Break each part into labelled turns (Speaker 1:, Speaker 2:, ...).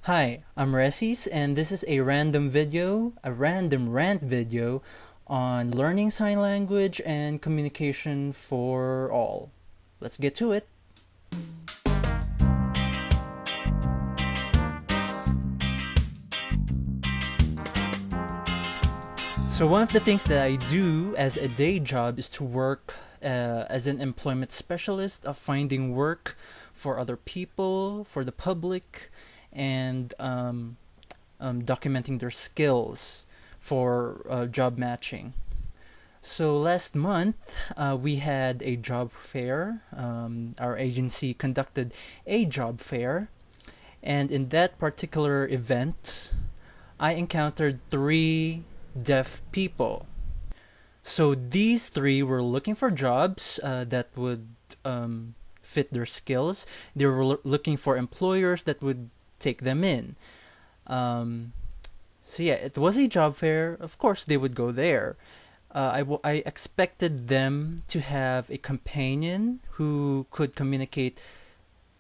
Speaker 1: Hi, I'm Resis, and this is a random video, a random rant video on learning sign language and communication for all. Let's get to it. So, one of the things that I do as a day job is to work as an employment specialist of finding work for other people, for the public, and documenting their skills for job matching. So last month, we had a job fair. Our agency conducted a job fair, and in that particular event, I encountered three deaf people. So these three were looking for jobs that would fit their skills. They were looking for employers that would take them in. Um, so yeah, it was a job fair. Of course, they would go there. I expected them to have a companion who could communicate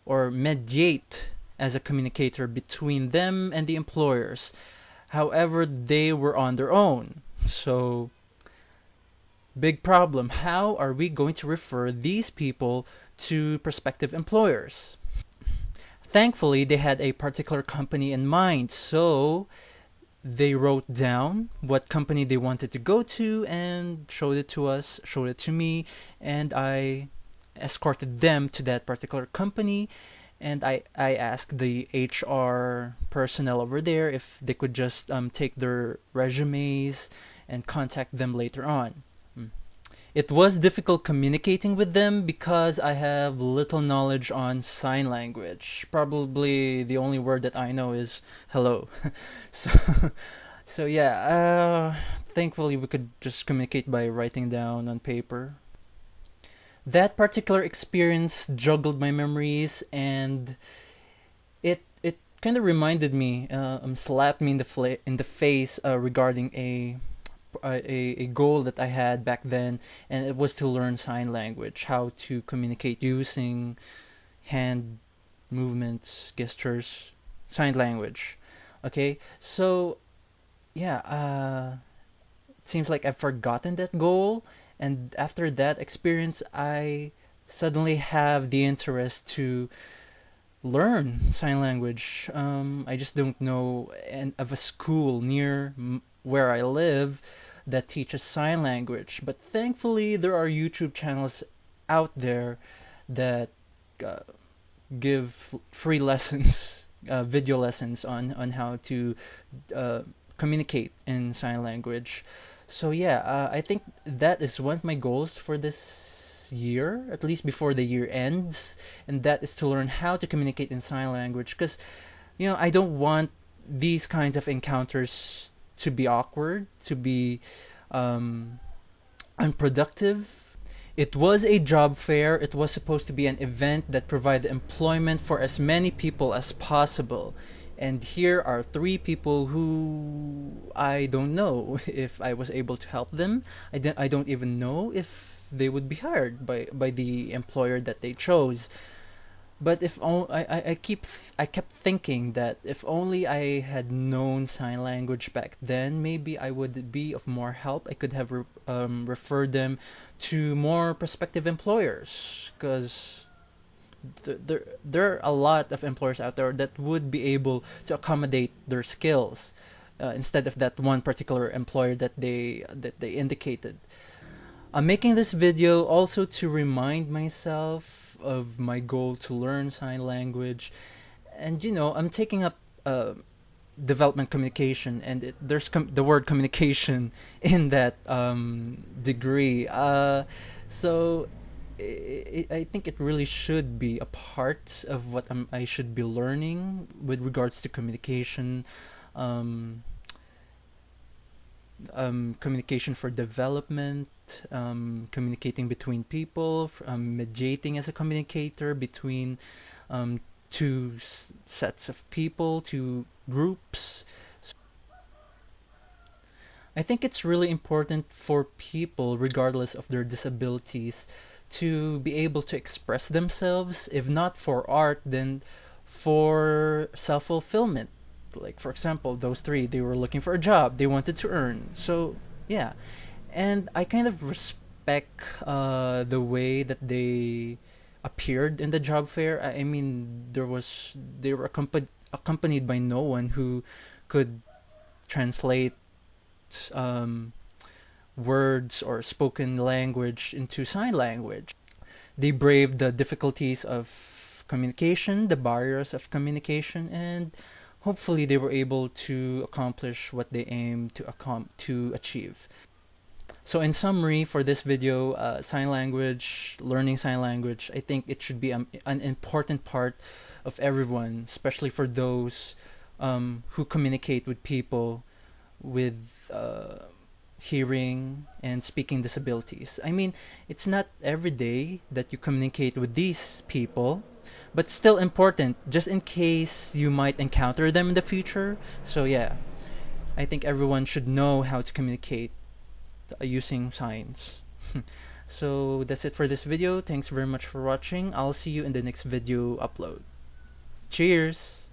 Speaker 1: or mediate as a communicator between them and the employers. However, they were on their own. So, big problem. How are we going to refer these people to prospective employers? Thankfully, they had a particular company in mind, so they wrote down what company they wanted to go to and showed it to us, showed it to me, and I escorted them to that particular company. And I asked the HR personnel over there if they could just take their resumes and contact them later on. It was difficult communicating with them because I have little knowledge on sign language. Probably the only word that I know is hello. so, so yeah, thankfully we could just communicate by writing down on paper. That particular experience juggled my memories, and it kind of reminded me, slapped me in the face regarding a goal that I had back then, and it was to learn sign language, how to communicate using hand movements, gestures, sign language. Okay, so yeah, it seems like I've forgotten that goal, and after that experience, I suddenly have the interest to learn sign language. I just don't know of a school near where I live that teaches sign language. But thankfully, there are YouTube channels out there that uh, give free lessons, video lessons on how to uh, communicate in sign language. So yeah, I think that is one of my goals for this year, at least before the year ends, and that is to learn how to communicate in sign language. Because I don't want these kinds of encounters to be awkward, to be um, unproductive. It was a job fair. It was supposed to be an event that provided employment for as many people as possible. And here are three people who I don't know if I was able to help them. I don't even know if they would be hired by the employer that they chose. But if I kept thinking that if only I had known sign language back then, maybe I would be of more help. I could have referred them to more prospective employers, because there are a lot of employers out there that would be able to accommodate their skills instead of that one particular employer that they indicated. I'm making this video also to remind myself of my goal to learn sign language, and I'm taking up development communication, and there's the word communication in that degree. So I think it really should be a part of what I should be learning with regards to communication. Um, Communication for development, communicating between people, mediating as a communicator between two sets of people, two groups. I think it's really important for people, regardless of their disabilities, to be able to express themselves, if not for art, then for self fulfillment. Like for example, those three, they were looking for a job, they wanted to earn. So yeah, and I kind of respect the way that they appeared in the job fair. I mean, they were accompanied by no one who could translate um, words or spoken language into sign language. They braved the difficulties of communication, the barriers of communication, and hopefully they were able to accomplish what they aimed to achieve. So in summary, for this video, sign language, learning sign language, I think it should be an important part of everyone, especially for those who communicate with people with hearing and speaking disabilities. I mean, it's not every day that you communicate with these people, but still important, just in case you might encounter them in the future. So yeah, I think everyone should know how to communicate using signs. So that's it for this video. Thanks very much for watching. I'll see you in the next video upload. Cheers!